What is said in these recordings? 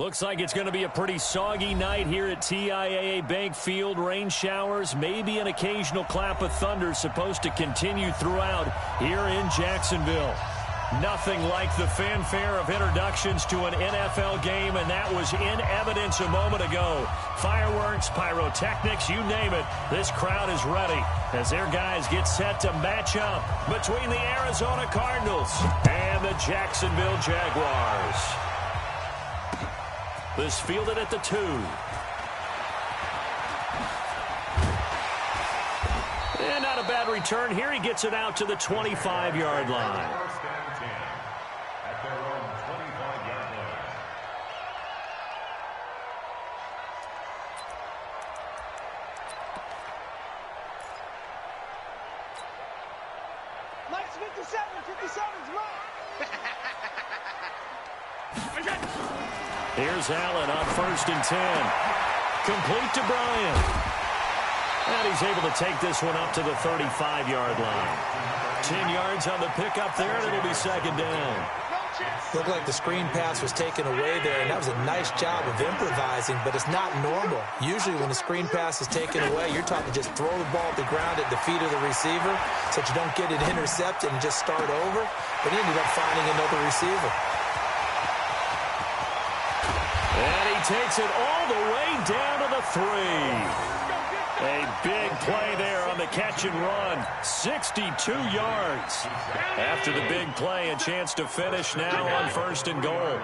Looks like it's going to be a pretty soggy night here at TIAA Bank Field. Rain showers, maybe an occasional clap of thunder supposed to continue throughout here in Jacksonville. Nothing like the fanfare of introductions to an NFL game, and that was in evidence a moment ago. Fireworks, pyrotechnics, you name it. This crowd is ready as their guys get set to match up between the Arizona Cardinals and the Jacksonville Jaguars. This fielded at the 2. And not a bad return here. He gets it out to the 25-yard line. Mike's 57, 57's mine. Here's Allen on 1st and 10. Complete to Bryant. And he's able to take this one up to the 35-yard line. 10 yards on the pickup there, and it'll be 2nd down. Looked like the screen pass was taken away there, and that was a nice job of improvising, but it's not normal. Usually when the screen pass is taken away, you're taught to just throw the ball at the ground at the feet of the receiver so that you don't get it intercepted and just start over, but he ended up finding another receiver. And he takes it all the way down to the 3. A big play there on the catch and run. 62 yards. After the big play, a chance to finish now on 1st and goal.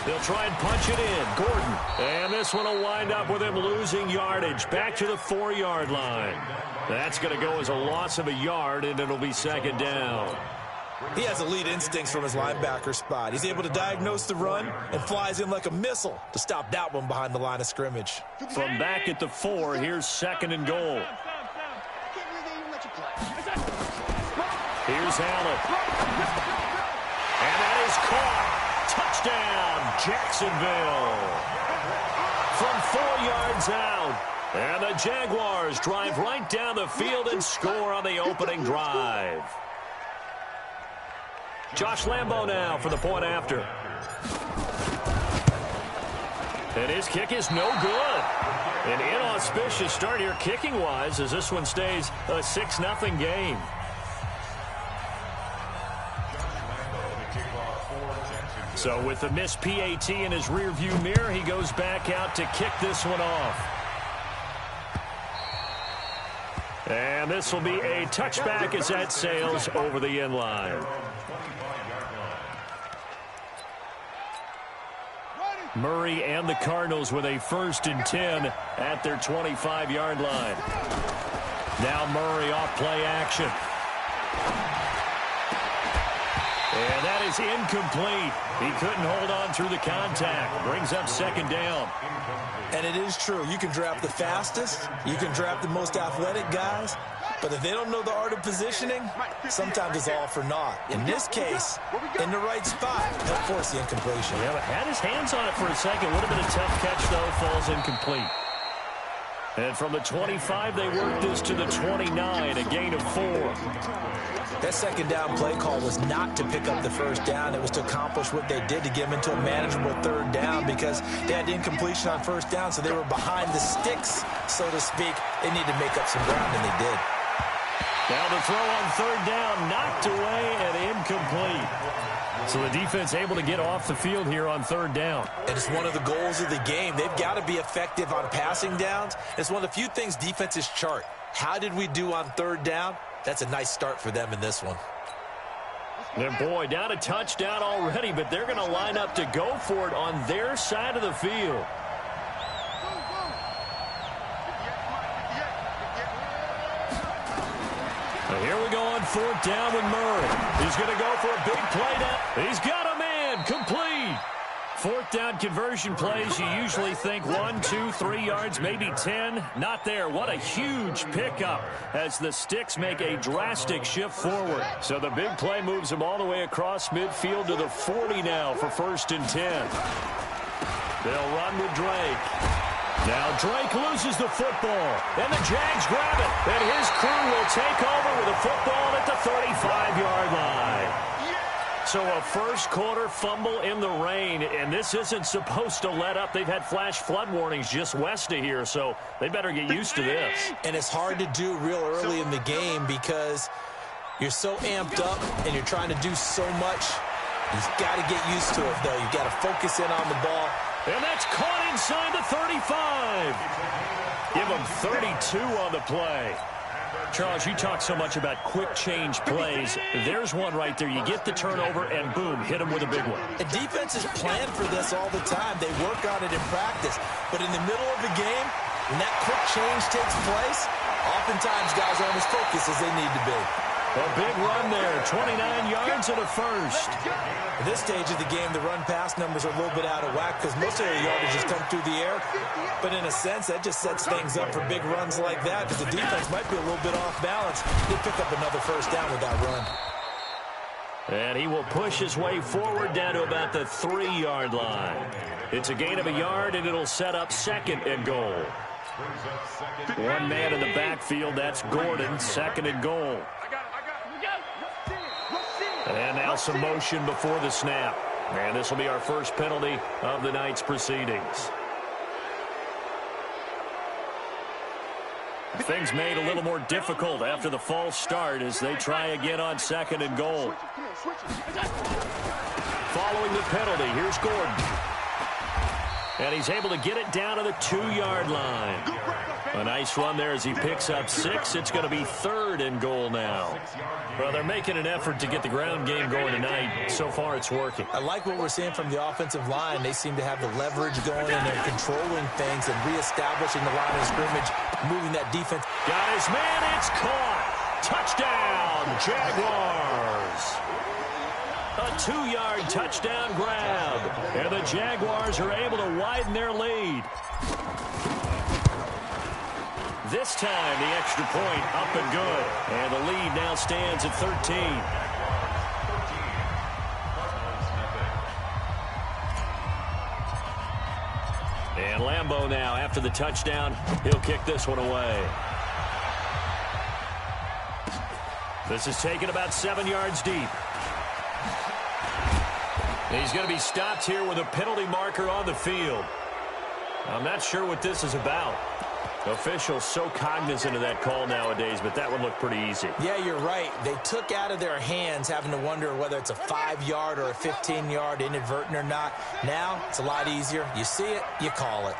They'll try and punch it in. Gordon. And this one will wind up with him losing yardage. Back to the 4-yard line. That's going to go as a loss of a yard, and it'll be 2nd down. He has elite instincts from his linebacker spot. He's able to diagnose the run and flies in like a missile to stop that one behind the line of scrimmage. From back at the 4, here's 2nd and goal. Here's Allen. And that is caught. Touchdown, Jacksonville. From 4 yards out. And the Jaguars drive right down the field and score on the opening drive. Josh Lambo now for the point after. And his kick is no good. An inauspicious start here kicking-wise as this one stays a 6-0 game. So with the missed PAT in his rearview mirror, he goes back out to kick this one off. And this will be a touchback as that sails over the end line. Murray and the Cardinals with a 1st and 10 at their 25-yard line. Now Murray off play action. And that is incomplete. He couldn't hold on through the contact. Brings up 2nd down. And it is true. You can draft the fastest. You can draft the most athletic guys. But if they don't know the art of positioning, sometimes it's all for naught. In this case, in the right spot, he'll force the incompletion. Yeah, but had his hands on it for a second. Would have been a tough catch, though. Falls incomplete. And from the 25, they work this to the 29, a gain of 4. That 2nd down play call was not to pick up the 1st down. It was to accomplish what they did to get them into a manageable 3rd down because they had incompletion on 1st down, so they were behind the sticks, so to speak. They needed to make up some ground, and they did. Now the throw on 3rd down, knocked away and incomplete. So the defense able to get off the field here on 3rd down. And it's one of the goals of the game. They've got to be effective on passing downs. It's one of the few things defenses chart. How did we do on 3rd down? That's a nice start for them in this one. And boy, down a touchdown already, but they're going to line up to go for it on their side of the field. Here we go on 4th down with Murray. He's going to go for a big play down. He's got a man. Complete. 4th down conversion plays, you usually think 1, 2, 3 yards, maybe 10. Not there. What a huge pickup as the sticks make a drastic shift forward. So the big play moves them all the way across midfield to the 40 now for 1st and 10. They'll run with Drake. Now Drake loses the football, and the Jags grab it, and his crew will take over with a football at the 35-yard line. So a first-quarter fumble in the rain, and this isn't supposed to let up. They've had flash flood warnings just west of here, so they better get used to this. And it's hard to do real early in the game because you're so amped up and you're trying to do so much. You've got to get used to it, though. You've got to focus in on the ball. And that's caught inside the 35. Give them 32 on the play. Charles, you talk so much about quick change plays. There's one right there. You get the turnover, and boom, hit them with a big one. The defense is planned for this all the time. They work on it in practice. But in the middle of the game, when that quick change takes place, oftentimes guys aren't as focused as they need to be. A big run there, 29 yards and a first. At this stage of the game, the run-pass numbers are a little bit out of whack because most of their yardage just come through the air. But in a sense, that just sets things up for big runs like that because the defense might be a little bit off balance. They pick up another first down with that run. And he will push his way forward down to about the 3-yard line. It's a gain of a yard, and it'll set up second and goal. One man in the backfield, that's Gordon, second and goal. And now some motion before the snap. And this will be our first penalty of the night's proceedings. Things made a little more difficult after the false start as they try again on second and goal. Following the penalty, here's Gordon. And he's able to get it down to the 2-yard line. A nice run there as he picks up 6. It's going to be third and goal now. Well, they're making an effort to get the ground game going tonight. So far, it's working. I like what we're seeing from the offensive line. They seem to have the leverage going, and they're controlling things and reestablishing the line of scrimmage, moving that defense. Got his man. It's caught. Touchdown, Jaguars. A 2-yard touchdown grab. And the Jaguars are able to widen their lead. This time, the extra point up and good. And the lead now stands at 13. And Lambeau now, after the touchdown, he'll kick this one away. This is taken about 7 yards deep. He's going to be stopped here with a penalty marker on the field. I'm not sure what this is about. Officials so cognizant of that call nowadays, but that one looked pretty easy. Yeah, you're right. They took out of their hands having to wonder whether it's a 5-yard or a 15-yard inadvertent or not. Now, it's a lot easier. You see it, you call it.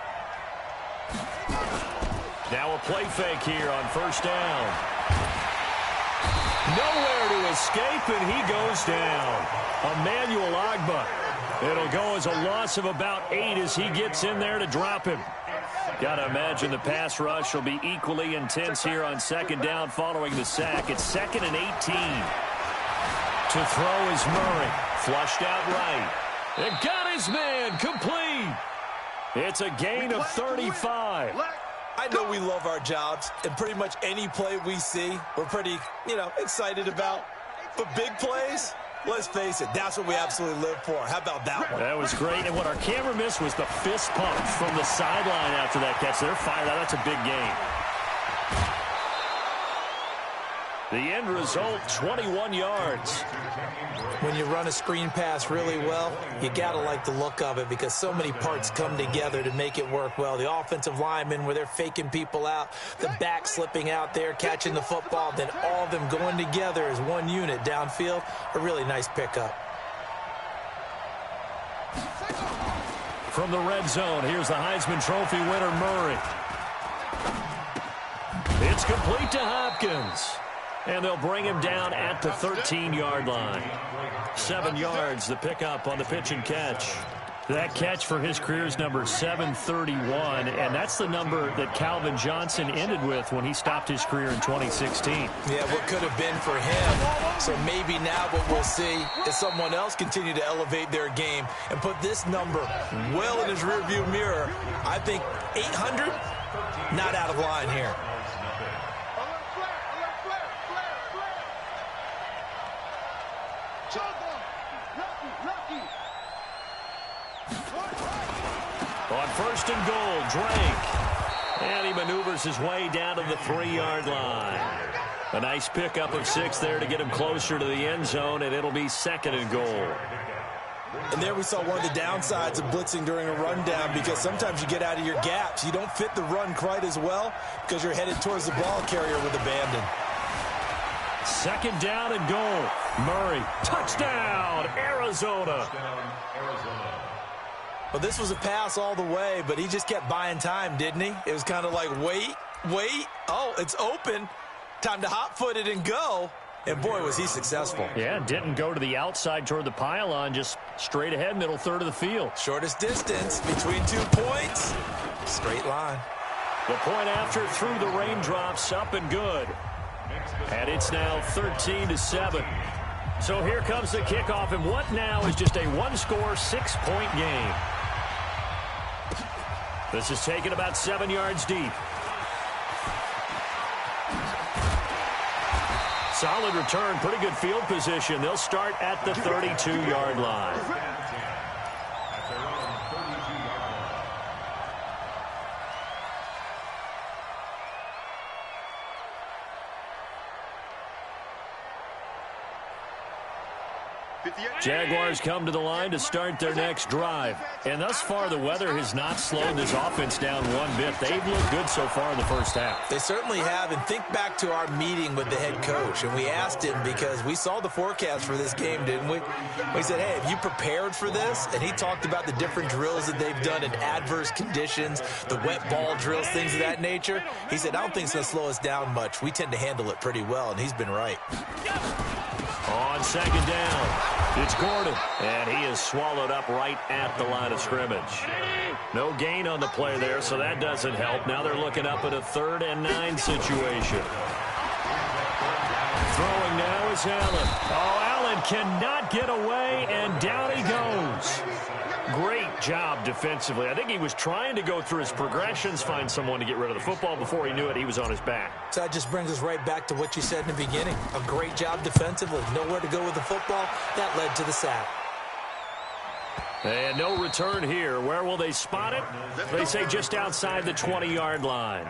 Now a play fake here on first down. Nowhere to escape, and he goes down. Emmanuel Ogbah. It'll go as a loss of about 8 as he gets in there to drop him. Got to imagine the pass rush will be equally intense here on second down following the sack. It's 2nd and 18. To throw is Murray. Flushed out right. And got his man complete. It's a gain of 35. I know we love our jobs, and pretty much any play we see, we're pretty, excited about. But big plays, let's face it, that's what we absolutely live for. How about that one? That was great, and what our camera missed was the fist pump from the sideline after that catch. They're fired out. That's a big game. The end result, 21 yards. When you run a screen pass really well, you got to like the look of it because so many parts come together to make it work well. The offensive linemen, where they're faking people out, the back slipping out there, catching the football, then all of them going together as one unit downfield. A really nice pickup. From the red zone, here's the Heisman Trophy winner, Murray. It's complete to Hopkins. And they'll bring him down at the 13-yard line. 7 yards, the pickup on the pitch and catch. That catch for his career is number 731, and that's the number that Calvin Johnson ended with when he stopped his career in 2016. Yeah, what could have been for him. So maybe now what we'll see is someone else continue to elevate their game and put this number well in his rearview mirror. I think 800, not out of line here. On first and goal, Drake. And he maneuvers his way down to the 3-yard line. A nice pickup of 6 there to get him closer to the end zone, and it'll be 2nd and goal. And there we saw one of the downsides of blitzing during a rundown, because sometimes you get out of your gaps. You don't fit the run quite as well because you're headed towards the ball carrier with abandon. 2nd down and goal. Murray, touchdown, Arizona. Well, this was a pass all the way, but he just kept buying time, didn't he? It was kind of like, wait. Oh, it's open. Time to hot-foot it and go. And, boy, was he successful. Yeah, didn't go to the outside toward the pylon, just straight ahead, middle third of the field. Shortest distance between 2 points. Straight line. The point after through the raindrops, up and good. And it's now 13-7. So here comes the kickoff, and what now is just a one-score, 6-point game. This is taken about 7 yards deep. Solid return, pretty good field position. They'll start at the 32-yard line. Jaguars come to the line to start their next drive. And thus far, the weather has not slowed this offense down one bit. They've looked good so far in the first half. They certainly have. And think back to our meeting with the head coach. And we asked him, because we saw the forecast for this game, didn't we? We said, hey, have you prepared for this? And he talked about the different drills that they've done in adverse conditions, the wet ball drills, things of that nature. He said, I don't think it's going to slow us down much. We tend to handle it pretty well, and he's been right. On 2nd down, it's Gordon, and he is swallowed up right at the line of scrimmage. No gain on the play there, so that doesn't help. Now they're looking up at a 3rd and 9 situation. Throwing now is Allen. Oh, Allen cannot get away, and down he goes. Great job defensively. I think he was trying to go through his progressions, find someone to get rid of the football. Before he knew it, he was on his back. So that just brings us right back to what you said in the beginning. A great job defensively. Nowhere to go with the football. That led to the sack. And no return here. Where will they spot it? They say just outside the 20-yard line.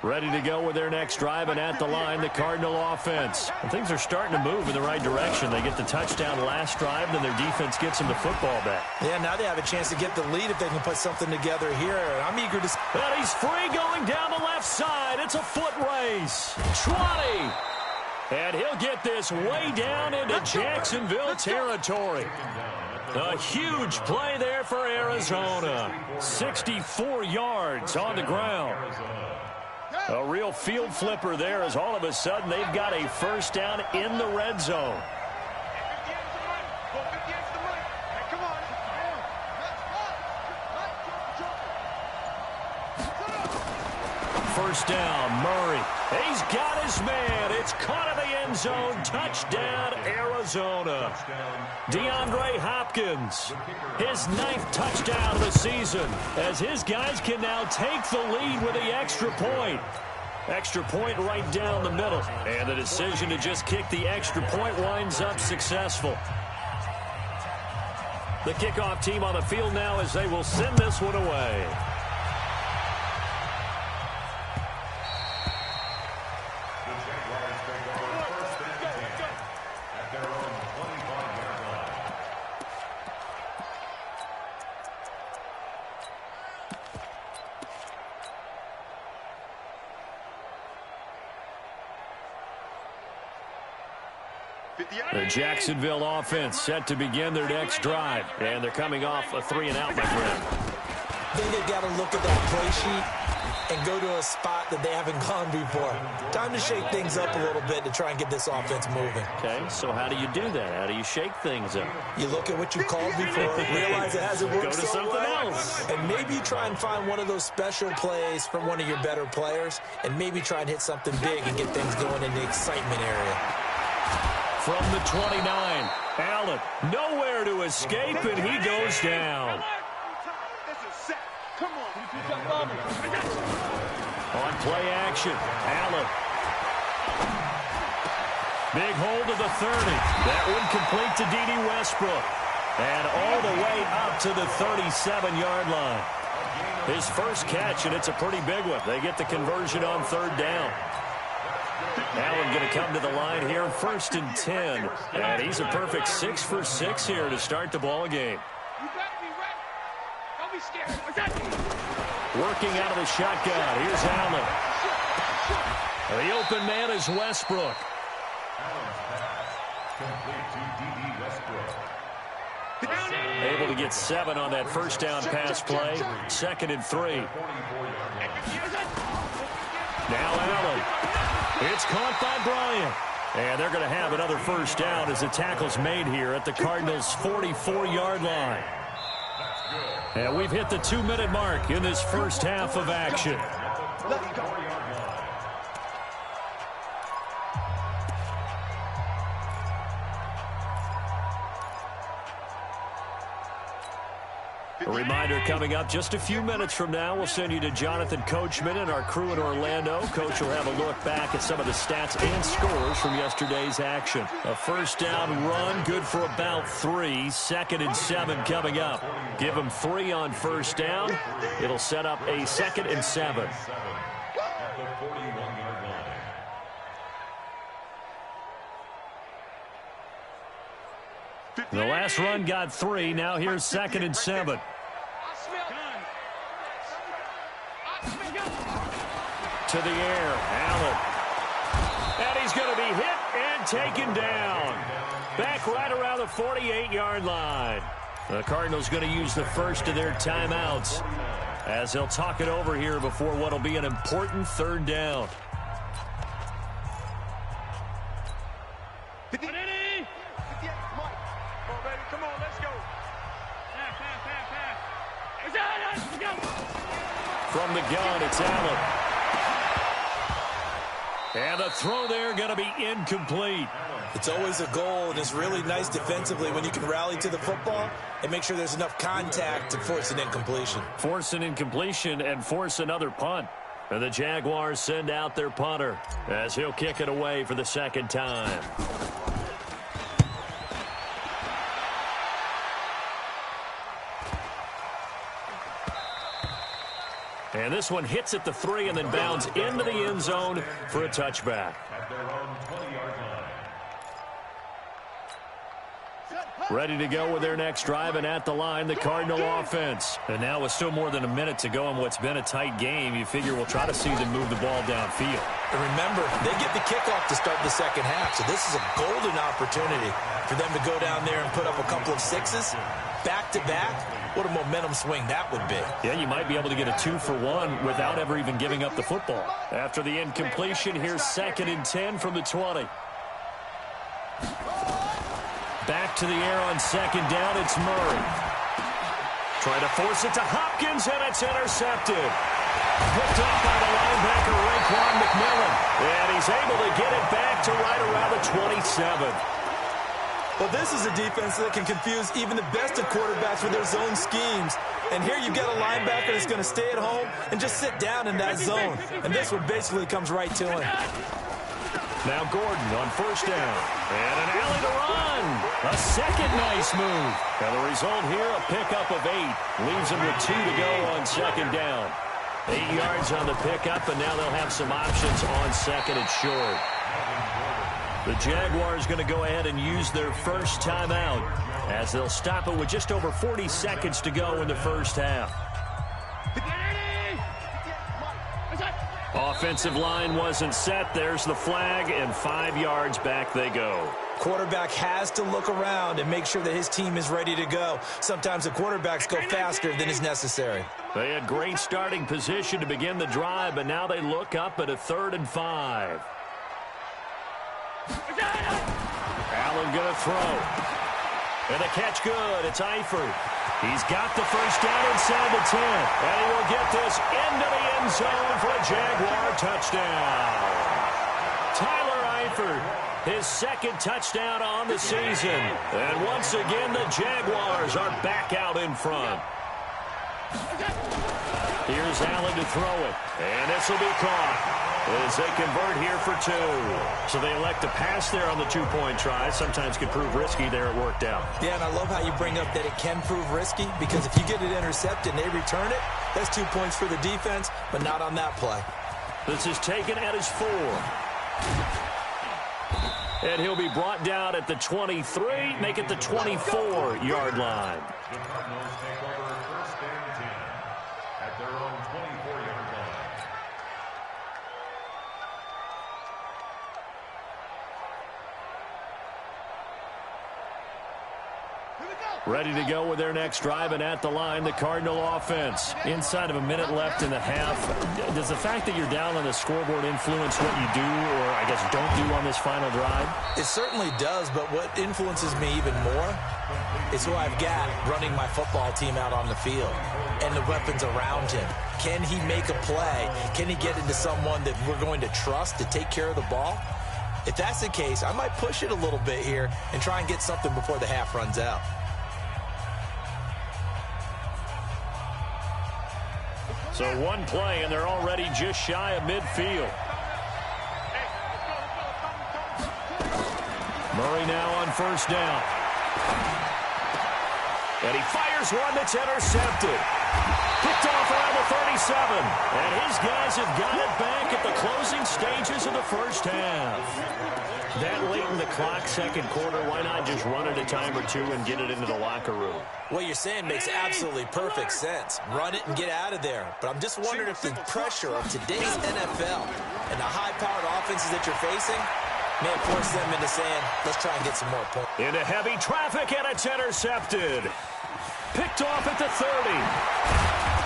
Ready to go with their next drive, and at the line, the Cardinal offense. And things are starting to move in the right direction. They get the touchdown last drive, then their defense gets them the football back. Yeah, now they have a chance to get the lead if they can put something together here. I'm eager to... And he's free going down the left side. It's a foot race. 20. And he'll get this way down into Jacksonville territory. A huge play there for Arizona. 64 yards on the ground. A real field flipper there, as all of a sudden they've got a first down in the red zone. First down, Murray. He's got his man. It's caught in the end zone. Touchdown, Arizona. DeAndre Hopkins, his 9th touchdown of the season, as his guys can now take the lead with the extra point. Extra point right down the middle. And the decision to just kick the extra point winds up successful. The kickoff team on the field now as they will send this one away. The Jacksonville offense set to begin their next drive. And they're coming off a 3-and-out, my friend. I think they've got to look at that play sheet and go to a spot that they haven't gone before. Time to shake things up a little bit to try and get this offense moving. Okay, so how do you do that? How do you shake things up? You look at what you called before, realize it hasn't worked so so something well, else. and maybe you try and find one of those special plays from one of your better players, and maybe try and hit something big and get things going in the excitement area. From the 29, Allen nowhere to escape, and he goes down. On play action, Allen. Big hold of the 30. That one complete to D.D. Westbrook. And all the way up to the 37-yard line. His first catch, and it's a pretty big one. They get the conversion on third down. Allen going to come to the line here, 1st and 10. And he's a perfect 6 for 6 here to start the ball game. You better be ready. Don't be scared. Working out of the shotgun. Here's Allen. The open man is Westbrook. Able to get 7 on that first down pass play. 2nd and 3. Now Allen. It's caught by Bryant. And they're going to have another first down as the tackle's made here at the Cardinals' 44-yard line. And we've hit the 2-minute mark in this first half of action. Let's go. A reminder coming up just a few minutes from now, we'll send you to Jonathan Coachman and our crew in Orlando. Coach will have a look back at some of the stats and scores from yesterday's action. A first down run, good for about 3. 2nd and 7 coming up. Give them 3 on first down. It'll set up a 2nd and 7. The last run got 3. Now here's 2nd and 7. To the air, Allen. And he's going to be hit and taken down. Back right around the 48-yard line. The Cardinals going to use the first of their timeouts as they'll talk it over here before what will be an important third down. From the gun, it's Allen. And the throw there going to be incomplete. It's always a goal, and it's really nice defensively when you can rally to the football and make sure there's enough contact to force an incompletion. Force an incompletion and force another punt. And the Jaguars send out their punter as he'll kick it away for the 2nd time. And this one hits at the 3 and then bounds into the end zone for a touchback. Ready to go with their next drive, and at the line, the Cardinal offense. And now with still more than a minute to go in what's been a tight game, you figure we'll try to see them move the ball downfield. And remember, they get the kickoff to start the second half, so this is a golden opportunity for them to go down there and put up a couple of 6s back-to-back. What a momentum swing that would be. Yeah, you might be able to get a 2-for-1 without ever even giving up the football. After the incompletion, here's 2nd and 10 from the 20. Back to the air on 2nd down, it's Murray. Trying to force it to Hopkins, and it's intercepted. Picked off by the linebacker, Raekwon McMillan. And he's able to get it back to right around the 27. Well, this is a defense that can confuse even the best of quarterbacks with their zone schemes. And here you've got a linebacker that's going to stay at home and just sit down in that zone. And this one basically comes right to him. Now Gordon on first down. And an alley to run. A second nice move. And the result here, a pickup of 8. Leaves him with 2 to go on 2nd down. 8 yards on the pickup, and now they'll have some options on 2nd and short. The Jaguars going to go ahead and use their first timeout as they'll stop it with just over 40 seconds to go in the first half. Offensive line wasn't set. There's the flag, and 5 yards back they go. Quarterback has to look around and make sure that his team is ready to go. Sometimes the quarterbacks go faster than is necessary. They had great starting position to begin the drive, but now they look up at a 3rd and 5. Allen going to throw. And the catch good. It's Eifert. He's got the first down inside the 10. And he will get this into the end zone for a Jaguar touchdown. Tyler Eifert, his 2nd touchdown on the season. And once again, the Jaguars are back out in front. Here's Allen to throw it. And this will be caught as they convert here for 2. So they elect to pass there on the 2-point try. Sometimes could prove risky. There it worked out. Yeah, and I love how you bring up that it can prove risky, because if you get it intercepted and they return it, that's 2 points for the defense, but not on that play. This is taken at his 4. And he'll be brought down at the 23, make it the 24-yard line. The Cardinals take over 1st and 10 at their own 24-yard line. Ready to go with their next drive, and at the line, the Cardinal offense. Inside of a minute left in the half. Does the fact that you're down on the scoreboard influence what you do, or I guess don't do on this final drive? It certainly does, but what influences me even more is who I've got running my football team out on the field and the weapons around him. Can he make a play? Can he get into someone that we're going to trust to take care of the ball? If that's the case, I might push it a little bit here and try and get something before the half runs out. So one play, and they're already just shy of midfield. Murray now on 1st down. And he fires one that's intercepted. Kicked off around the 37. And his guys have got it back at the closing stages of the 1st half. That late in the clock, 2nd quarter, why not just run it a time or 2 and get it into the locker room? What you're saying makes absolutely perfect sense. Run it and get out of there. But I'm just wondering if the pressure of today's NFL and the high-powered offenses that you're facing may force them into saying, let's try and get some more points. Into heavy traffic, and it's intercepted. Picked off at the 30.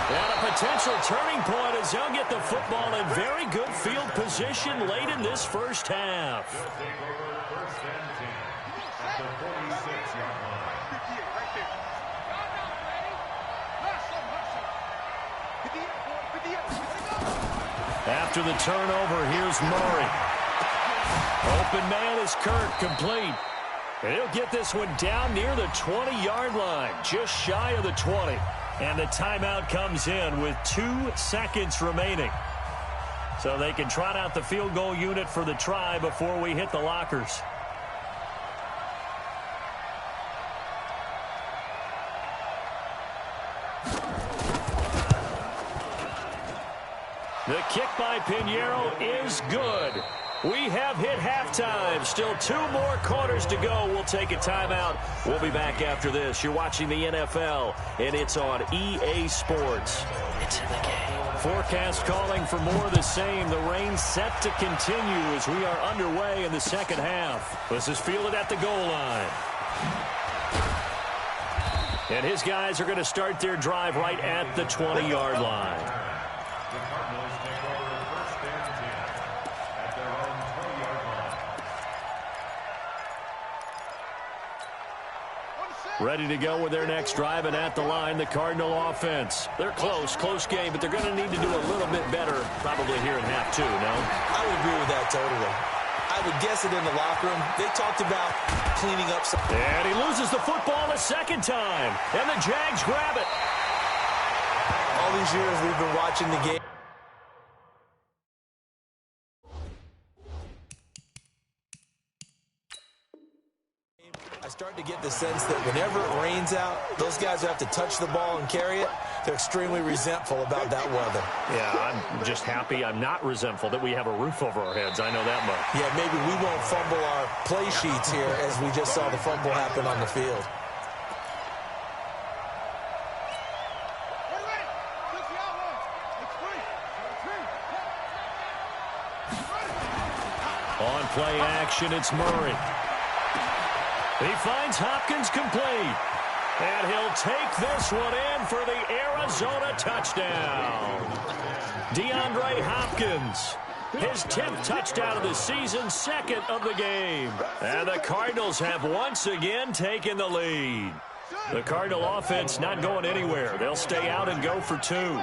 And a potential turning point as they'll get the football in very good field position late in this 1st half. Take over 1st and 10 at the 46-yard line. After the turnover, here's Murray. Open man is Kirk, complete. And he'll get this one down near the 20-yard line, just shy of the 20. And the timeout comes in with 2 seconds remaining. So they can trot out the field goal unit for the try before we hit the lockers. The kick by Pinheiro is good. We have hit halftime. Still 2 more quarters to go. We'll take a timeout. We'll be back after this. You're watching the NFL, and it's on EA Sports. It's in the game. Forecast calling for more of the same. The rain set to continue as we are underway in the 2nd half. This is fielded at the goal line. And his guys are going to start their drive right at the 20-yard line. The Cardinals take over 1st and 10 at their own 20-yard line. Ready to go with their next drive, and at the line, the Cardinal offense. They're close game, but they're going to need to do a little bit better probably here in half 2, no? I would agree with that totally. I would guess it in the locker room. They talked about cleaning up some. And he loses the football a 2nd time, and the Jags grab it. All these years we've been watching the game. I start to get the sense that whenever it rains out, those guys who have to touch the ball and carry it, they're extremely resentful about that weather. Yeah, I'm just happy I'm not resentful that we have a roof over our heads. I know that much. Yeah, maybe we won't fumble our play sheets here as we just saw the fumble happen on the field. On play action, it's Murray. He finds Hopkins complete. And he'll take this one in for the Arizona touchdown. DeAndre Hopkins, his 10th touchdown of the season, 2nd of the game. And the Cardinals have once again taken the lead. The Cardinal offense not going anywhere. They'll stay out and go for 2.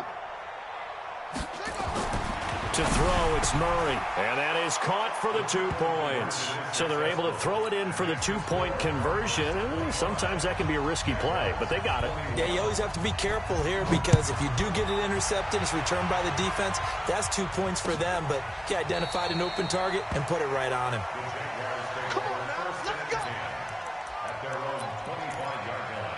To throw, it's Murray. And that is caught for the 2 points. So they're able to throw it in for the 2-point conversion. Sometimes that can be a risky play, but they got it. Yeah, you always have to be careful here because if you do get it intercepted, it's returned by the defense. That's 2 points for them, but he identified an open target and put it right on him. Come on now, let's go. At their own 25-yard line.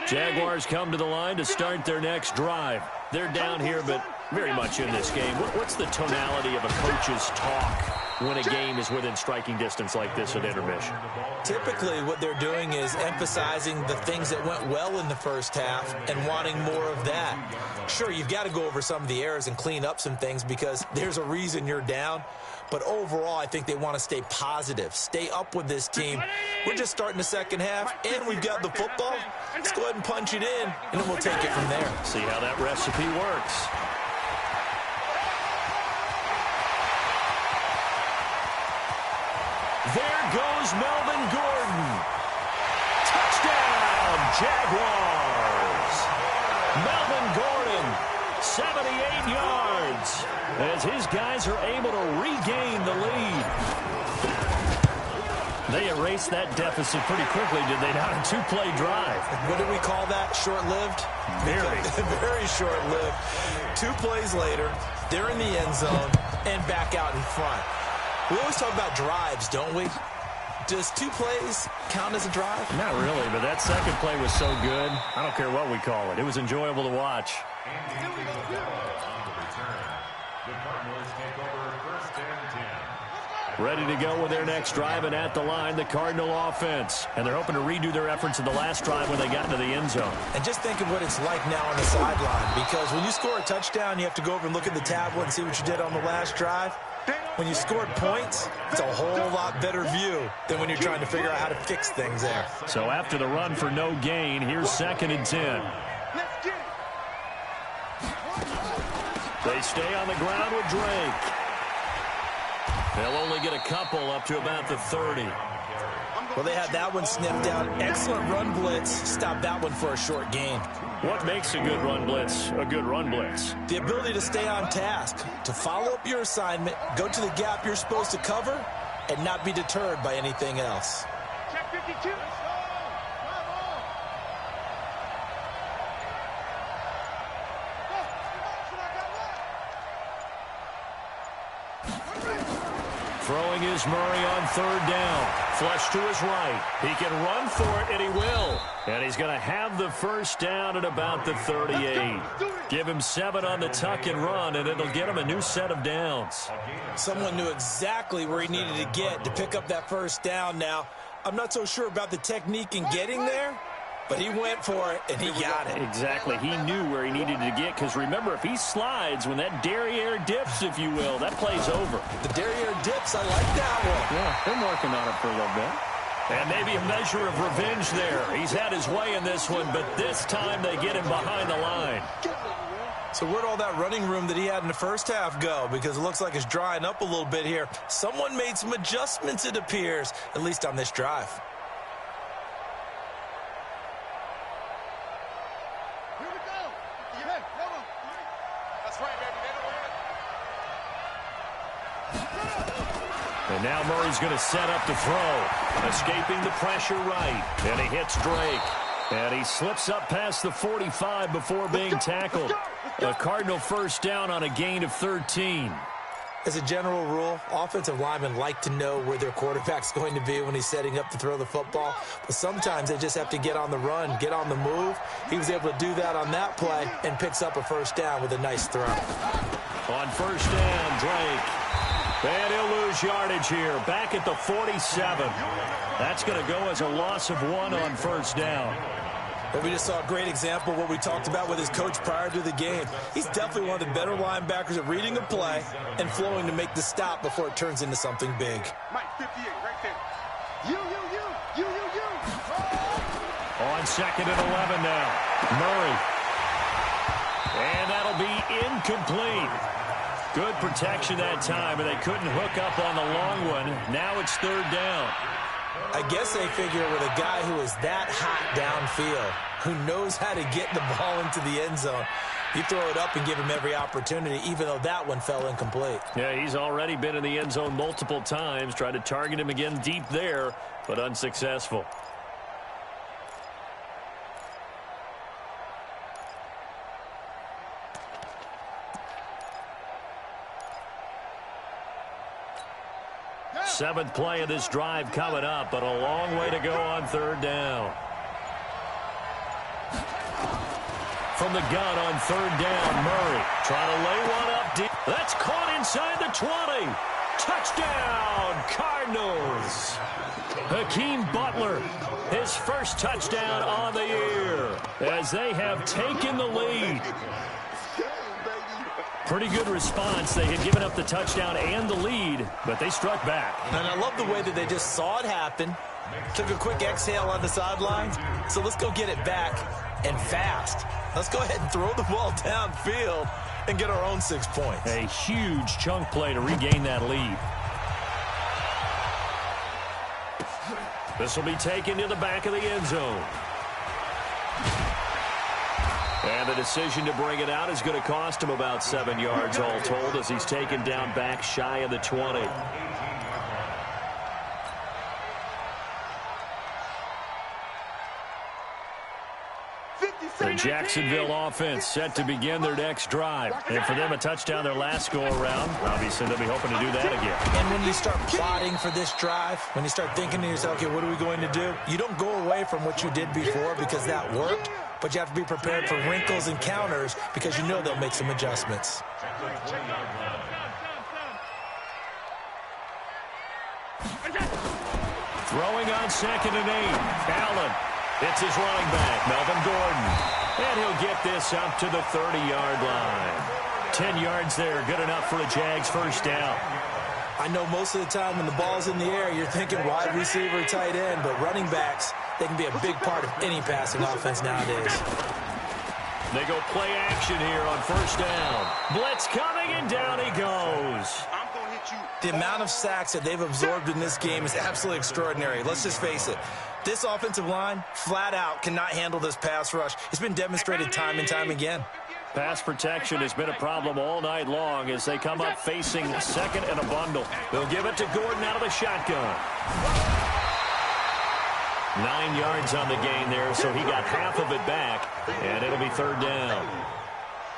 Jaguars come to the line to start their next drive. They're down here, but very much in this game. What's the tonality of a coach's talk when a game is within striking distance like this at intermission? Typically, what they're doing is emphasizing the things that went well in the first half and wanting more of that. Sure, you've got to go over some of the errors and clean up some things because there's a reason you're down. But overall, I think they want to stay positive, stay up with this team. We're just starting the second half, and we've got the football. Let's go ahead and punch it in, and then we'll take it from there. See how that recipe works. There goes Melvin Gordon. Touchdown, Jaguars. Melvin Gordon, 78 yards, as his guys are able to regain the lead. They erased that deficit pretty quickly, did they not? A 2-play drive. What do we call that? Short-lived? Very. Very short-lived. 2 plays later, they're in the end zone and back out in front. We always talk about drives, don't we? Does 2 plays count as a drive? Not really, but that second play was so good. I don't care what we call it. It was enjoyable to watch. On the return, the Cardinals take over 1st and 10. Ready to go with their next drive, and at the line, the Cardinal offense. And they're hoping to redo their efforts in the last drive when they got into the end zone. And just think of what it's like now on the sideline, because when you score a touchdown, you have to go over and look at the tablet and see what you did on the last drive. When you scored points, it's a whole lot better view than when you're trying to figure out how to fix things there. So after the run for no gain, here's 2nd and 10. Let's get it. They stay on the ground with Drake. They'll only get a couple up to about the 30. Well, they had that one sniffed out. Excellent run blitz. Stopped that one for a short gain. What makes a good run blitz a good run blitz? The ability to stay on task, to follow up your assignment, go to the gap you're supposed to cover, and not be deterred by anything else. Check 52. Throwing is Murray on 3rd down. Flush to his right. He can run for it, and he will. And he's going to have the 1st down at about the 38. Give him 7 on the tuck and run, and it'll get him a new set of downs. Someone knew exactly where he needed to get to pick up that 1st down now. I'm not so sure about the technique in getting there, but he went for it, and he got it. Exactly. He knew where he needed to get, because remember, if he slides, when that derriere dips, if you will, that play's over. The derriere dips, I like that one. Yeah, been working on it for a little bit. And maybe a measure of revenge there. He's had his way in this one, but this time they get him behind the line. So where'd all that running room that he had in the first half go? Because it looks like it's drying up a little bit here. Someone made some adjustments, it appears, at least on this drive. Here we go. Yeah, come on. That's right, baby. They don't win. And now Murray's going to set up to throw. Escaping the pressure right. And he hits Drake. And he slips up past the 45 before being tackled. A Cardinal 1st down on a gain of 13. As a general rule, offensive linemen like to know where their quarterback's going to be when he's setting up to throw the football. But sometimes they just have to get on the run, get on the move. He was able to do that on that play and picks up a 1st down with a nice throw. On 1st down, Drake. And he'll lose yardage here. Back at the 47. That's going to go as a loss of 1 on 1st down. But we just saw a great example of what we talked about with his coach prior to the game. He's definitely one of the better linebackers at reading a play and flowing to make the stop before it turns into something big. Mike, 58, right there. You. On 2nd and 11 now. Murray. And that'll be incomplete. Good protection that time, and they couldn't hook up on the long one. Now it's 3rd down. I guess they figure with a guy who is that hot downfield, who knows how to get the ball into the end zone, you throw it up and give him every opportunity, even though that one fell incomplete. Yeah, he's already been in the end zone multiple times, tried to target him again deep there, but unsuccessful. Seventh play of this drive coming up, but a long way to go on third down. From the gun on third down, Murray trying to lay one up deep. That's caught inside the 20. Touchdown, Cardinals. Hakeem Butler, his first touchdown on the year as they have taken the lead. Pretty good response. They had given up the touchdown and the lead, but they struck back. And I love the way that they just saw it happen, took a quick exhale on the sidelines. So let's go get it back and fast. Let's go ahead and throw the ball downfield and get our own 6 points. A huge chunk play to regain that lead. This will be taken to the back of the end zone. And the decision to bring it out is going to cost him about 7 yards all told as he's taken down back shy of the 20. The Jacksonville offense set to begin their next drive. And for them, a touchdown their last go-around. Obviously, they'll be hoping to do that again. And when you start plotting for this drive, when you start thinking to yourself, okay, what are we going to do? You don't go away from what you did before because that worked, but you have to be prepared for wrinkles and counters because you know they'll make some adjustments. Throwing on 2nd and 8. Allen. It's his running back, Melvin Gordon. And he'll get this up to the 30-yard line. 10 yards there, good enough for a Jags first down. I know most of the time when the ball's in the air, you're thinking wide receiver, tight end, but running backs, they can be a big part of any passing offense nowadays. They go play action here on first down. Blitz coming, and down he goes. The amount of sacks that they've absorbed in this game is absolutely extraordinary. Let's just face it. This offensive line, flat out, cannot handle this pass rush. It's been demonstrated time and time again. Pass protection has been a problem all night long as they come up facing second and a bundle. They'll give it to Gordon out of the shotgun. 9 yards on the gain there, so he got half of it back, and it'll be third down.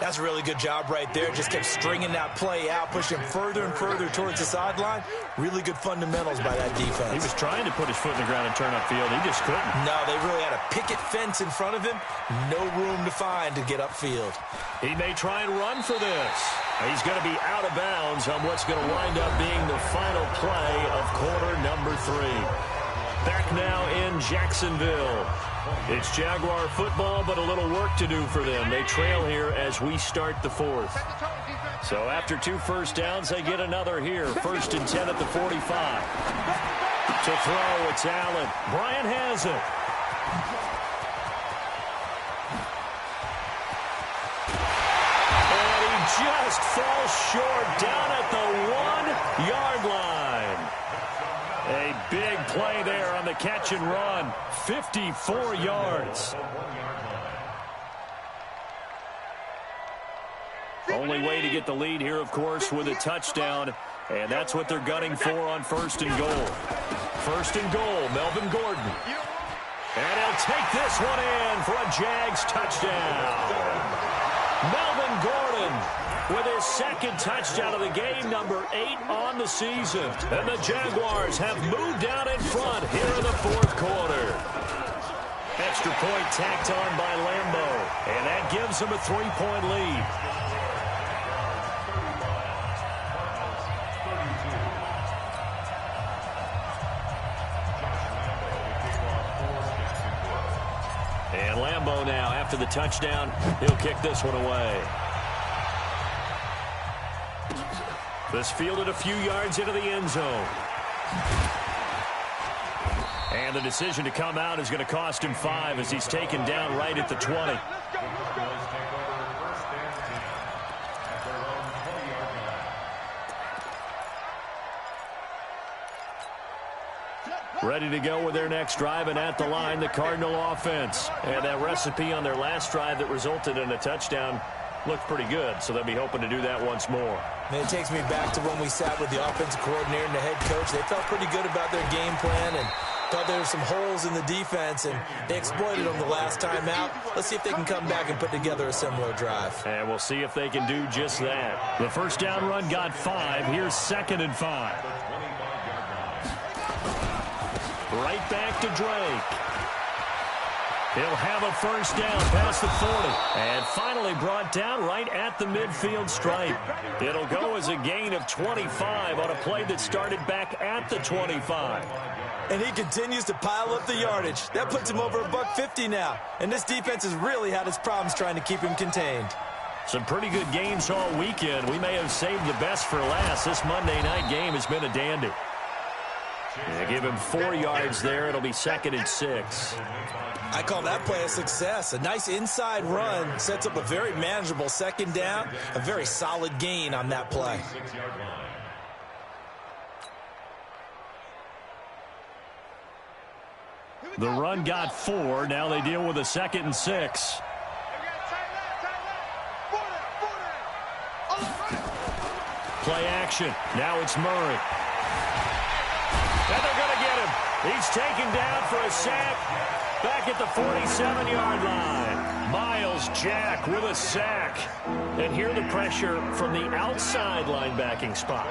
That's a really good job right there. Just kept stringing that play out, pushing him further and further towards the sideline. Really good fundamentals by that defense. He was trying to put his foot in the ground and turn upfield. He just couldn't. No, they really had a picket fence in front of him. No room to find to get upfield. He may try and run for this. He's going to be out of bounds on what's going to wind up being the final play of quarter number 3. Back now in Jacksonville. It's Jaguar football, but a little work to do for them. They trail here as we start the 4th. So after 2 first downs, they get another here. 1st and 10 at the 45. To throw, it's Allen. Bryant has it. And he just falls short down at the 1-yard line. A big play there on the catch and run. 54 yards. Only way to get the lead here, of course, with a touchdown. And that's what they're gunning for on 1st and goal. 1st and goal, Melvin Gordon. And he'll take this one in for a Jags touchdown. Melvin Gordon with his 2nd touchdown of the game, number 8 on the season. And the Jaguars have moved out in front here in the 4th quarter. Extra point tacked on by Lambo, and that gives them a 3-point lead. And Lambo now, after the touchdown, he'll kick this one away. This fielded a few yards into the end zone. And the decision to come out is going to cost him 5 as he's taken down right at the 20. Ready to go with their next drive, and at the line, the Cardinal offense. And that recipe on their last drive that resulted in a touchdown looked pretty good, so they'll be hoping to do that once more. And it takes me back to when we sat with the offensive coordinator and the head coach. They felt pretty good about their game plan and thought there were some holes in the defense, and they exploited them the last time out. Let's see if they can come back and put together a similar drive. And we'll see if they can do just that. The first down run got 5. Here's 2nd and 5. Right back to Drake. He'll have a first down past the 40. And finally brought down right at the midfield stripe. It'll go as a gain of 25 on a play that started back at the 25. And he continues to pile up the yardage. That puts him over $150 now. And this defense has really had its problems trying to keep him contained. Some pretty good games all weekend. We may have saved the best for last. This Monday night game has been a dandy. They give him 4 yards there. It'll be 2nd and 6. I call that play a success. A nice inside run sets up a very manageable 2nd down. A very solid gain on that play. The run got 4. Now they deal with a 2nd and 6. Play action. Now it's Murray. And they're going to get him. He's taken down for a sack back at the 47-yard line. Miles Jack with a sack. And here the pressure from the outside linebacking spot.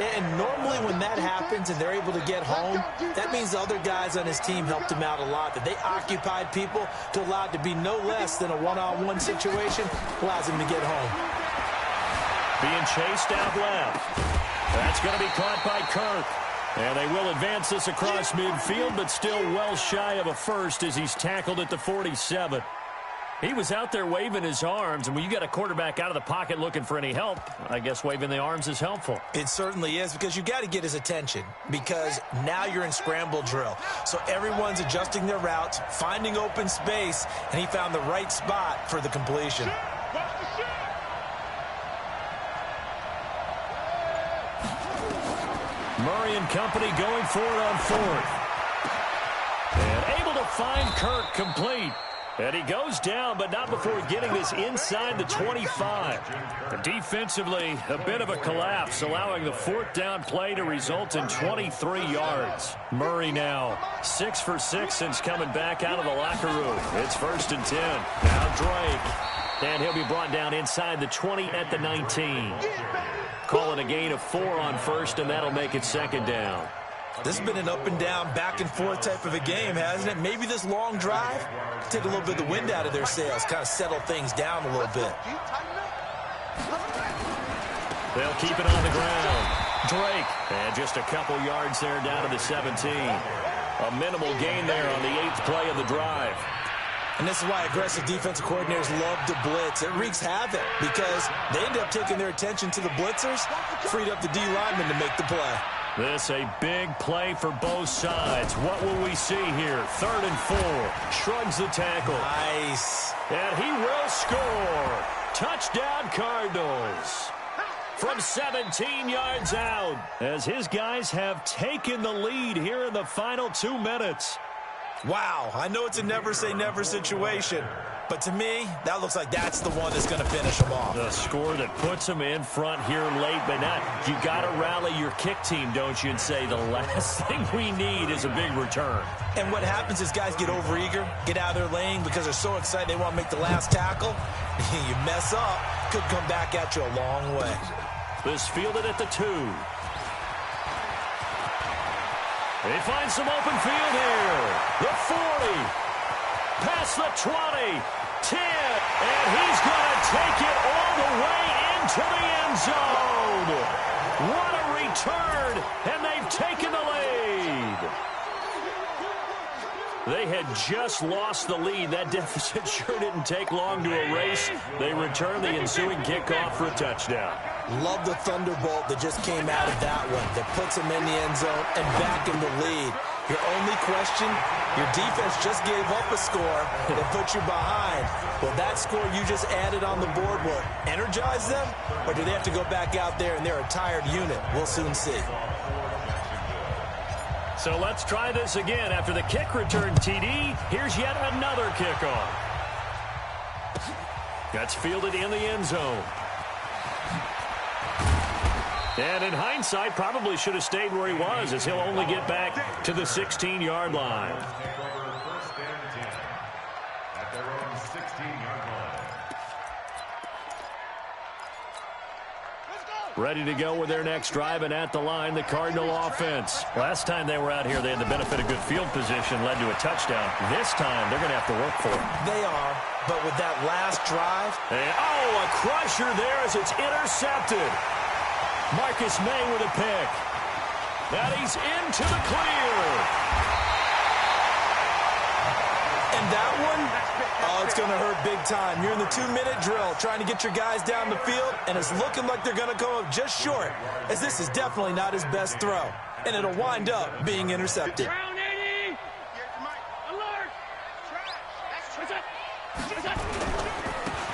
And normally when that happens and they're able to get home, that means the other guys on his team helped him out a lot, that they occupied people to allow it to be no less than a one-on-one situation, allows him to get home. Being chased out left. That's going to be caught by Kirk. And they will advance this across midfield, but still well shy of a first as he's tackled at the 47. He was out there waving his arms, and when you got a quarterback out of the pocket looking for any help, I guess waving the arms is helpful. It certainly is, because you got to get his attention, because now you're in scramble drill. So everyone's adjusting their routes, finding open space, and he found the right spot for the completion. Murray and company going for it on 4th. And able to find Kirk complete. And he goes down, but not before getting this inside the 25. Defensively, a bit of a collapse, allowing the 4th down play to result in 23 yards. Murray now 6 for 6 since coming back out of the locker room. It's 1st and 10. Now Drake. And he'll be brought down inside the 20 at the 19. Calling a gain of 4 on 1st, and that'll make it 2nd down. This has been an up and down, back and forth type of a game, hasn't it? Maybe this long drive take a little bit of the wind out of their sails, kind of settle things down a little bit. They'll keep it on the ground. Drake, and just a couple yards there down to the 17. A minimal gain there on the 8th play of the drive. And this is why aggressive defensive coordinators love to blitz. It wreaks havoc because they end up taking their attention to the blitzers, freed up the D lineman to make the play. This a big play for both sides. What will we see here? 3rd and 4. Shrugs the tackle. Nice. And he will score. Touchdown Cardinals. From 17 yards out, as his guys have taken the lead here in the final 2 minutes. Wow, I know it's a never-say-never situation, but to me, that looks like that's the one that's going to finish them off. The score that puts them in front here late, but not. You got to rally your kick team, don't you, and say the last thing we need is a big return. And what happens is guys get overeager, get out of their lane because they're so excited they want to make the last tackle. You mess up, could come back at you a long way. This fielded at the 2. They find some open field here. The 40. Past the 20. 10. And he's going to take it all the way into the end zone. What a return. And they've taken the lead. They had just lost the lead. That deficit sure didn't take long to erase. They return the ensuing kickoff for a touchdown. Love the thunderbolt that just came out of that one that puts them in the end zone and back in the lead. Your only question, your defense just gave up a score that put you behind. Will that score you just added on the board will energize them, or do they have to go back out there and they're a tired unit? We'll soon see. So let's try this again. After the kick return TD, here's yet another kickoff. That's fielded in the end zone. And in hindsight, probably should have stayed where he was, as he'll only get back to the 16-yard line. Ready to go with their next drive, and at the line, the Cardinal offense. Last time they were out here, they had the benefit of good field position, led to a touchdown. This time, they're going to have to work for it. They are, but with that last drive. And, a crusher there as it's intercepted. Marcus May with a pick. And he's into the clear. And that one, it's going to hurt big time. You're in the 2-minute drill trying to get your guys down the field, and it's looking like they're going to come up just short, as this is definitely not his best throw. And it'll wind up being intercepted.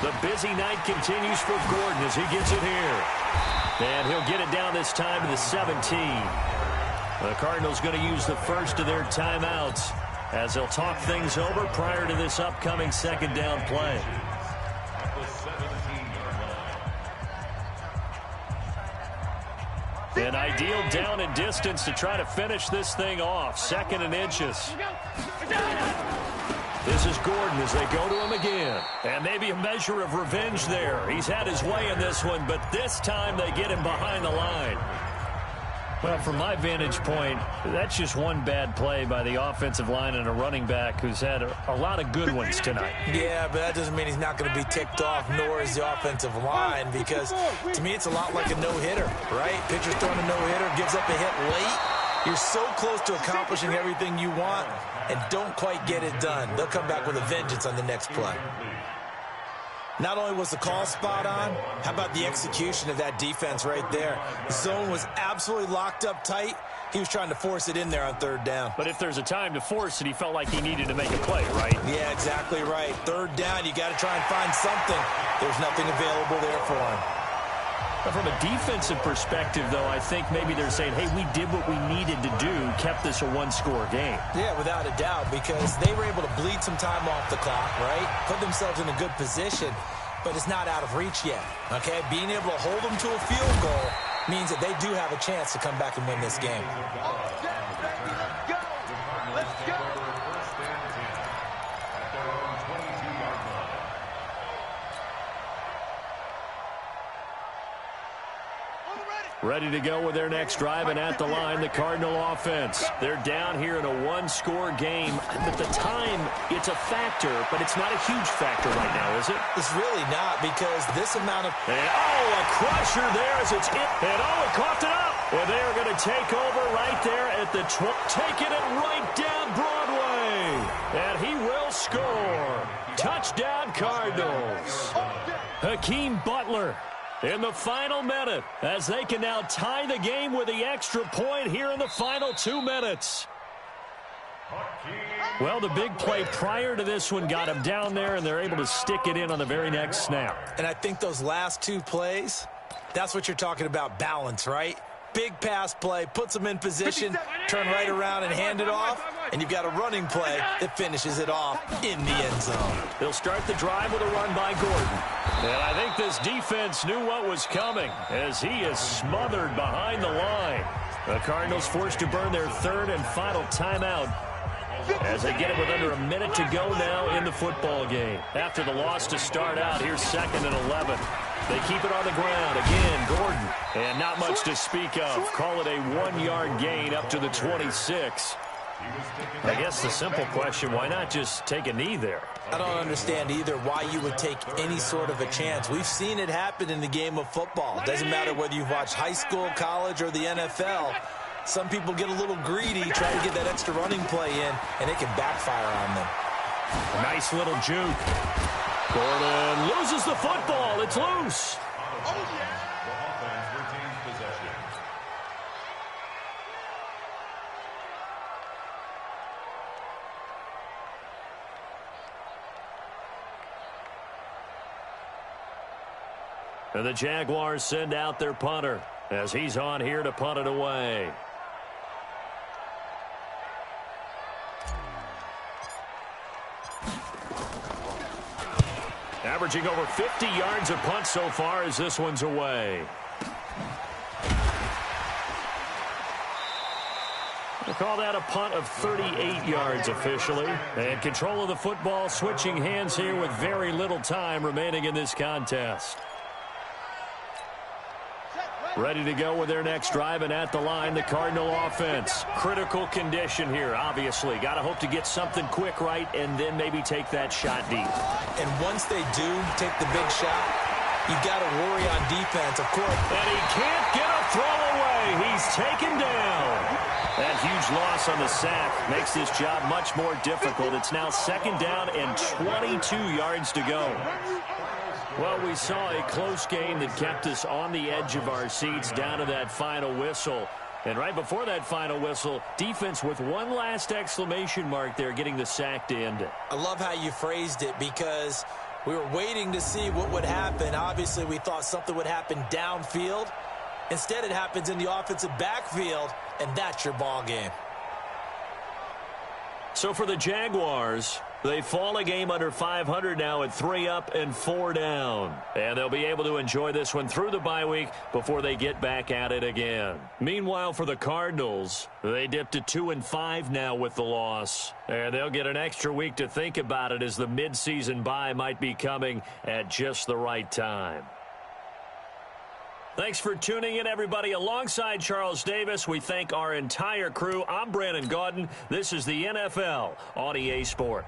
The busy night continues for Gordon as he gets it here. And he'll get it down this time to the 17. The Cardinals going to use the first of their timeouts as they'll talk things over prior to this upcoming second down play. An ideal down and distance to try to finish this thing off. 2nd and inches. This is Gordon as they go to him again. And maybe a measure of revenge there. He's had his way in this one, but this time they get him behind the line. Well, from my vantage point, that's just one bad play by the offensive line and a running back who's had a lot of good ones tonight. Yeah, but that doesn't mean he's not going to be ticked off, nor is the offensive line, because to me it's a lot like a no-hitter, right? Pitcher's throwing a no-hitter, gives up a hit late. You're so close to accomplishing everything you want and don't quite get it done. They'll come back with a vengeance on the next play. Not only was the call spot on, how about the execution of that defense right there? The zone was absolutely locked up tight. He was trying to force it in there on 3rd down. But if there's a time to force it, he felt like he needed to make a play, right? Yeah, exactly right. 3rd down, you got to try and find something. There's nothing available there for him. But from a defensive perspective, though, I think maybe they're saying, hey, we did what we needed to do, kept this a one-score game. Yeah, without a doubt, because they were able to bleed some time off the clock, right? Put themselves in a good position, but it's not out of reach yet, okay? Being able to hold them to a field goal means that they do have a chance to come back and win this game. Let's go. Ready to go with their next drive, and at the line, the Cardinal offense. They're down here in a one-score game. At the time, it's a factor, but it's not a huge factor right now, is it? It's really not, because this amount of... And, a crusher there as it's hit. And, it coughed it up. And they are going to take over right there at the taking it right down Broadway. And he will score. Touchdown, Cardinals. Hakeem Butler in the final minute, as they can now tie the game with the extra point here in the final 2 minutes. Well, the big play prior to this one got him down there, and they're able to stick it in on the very next snap. And I think those last 2 plays, that's what you're talking about, balance, right? Big pass play, puts them in position, turn right around and hand it off, and you've got a running play that finishes it off in the end zone. They'll start the drive with a run by Gordon. And I think this defense knew what was coming, as he is smothered behind the line. The Cardinals forced to burn their 3rd and final timeout as they get it with under a minute to go now in the football game. After the loss to start out, here's 2nd and 11. They keep it on the ground. Again, Gordon. And not much to speak of. Call it a 1-yard gain up to the 26. I guess the simple question, why not just take a knee there? I don't understand either why you would take any sort of a chance. We've seen it happen in the game of football. It doesn't matter whether you've watched high school, college, or the NFL. Some people get a little greedy, try to get that extra running play in, and it can backfire on them. A nice little juke. Gordon loses the football. It's loose. And the Jaguars send out their punter as he's on here to punt it away. Averaging over 50 yards a punt so far as this one's away. They call that a punt of 38 yards officially. And control of the football switching hands here with very little time remaining in this contest. Ready to go with their next drive, and at the line, the Cardinal offense. Critical condition here, obviously. Got to hope to get something quick right and then maybe take that shot deep. And once they do take the big shot, you've got to worry on defense, of course. And he can't get a throw away. He's taken down. That huge loss on the sack makes this job much more difficult. It's now 2nd down and 22 yards to go. Well, we saw a close game that kept us on the edge of our seats down to that final whistle. And right before that final whistle, defense with one last exclamation mark there, getting the sack to end it. I love how you phrased it, because we were waiting to see what would happen. Obviously, we thought something would happen downfield. Instead, it happens in the offensive backfield, and that's your ball game. So for the Jaguars, they fall a game under 500 now at 3 up and 4 down. And they'll be able to enjoy this one through the bye week before they get back at it again. Meanwhile, for the Cardinals, they dipped to 2-5 now with the loss. And they'll get an extra week to think about it, as the midseason bye might be coming at just the right time. Thanks for tuning in, everybody. Alongside Charles Davis, we thank our entire crew. I'm Brandon Gaudin. This is the NFL on EA Sport.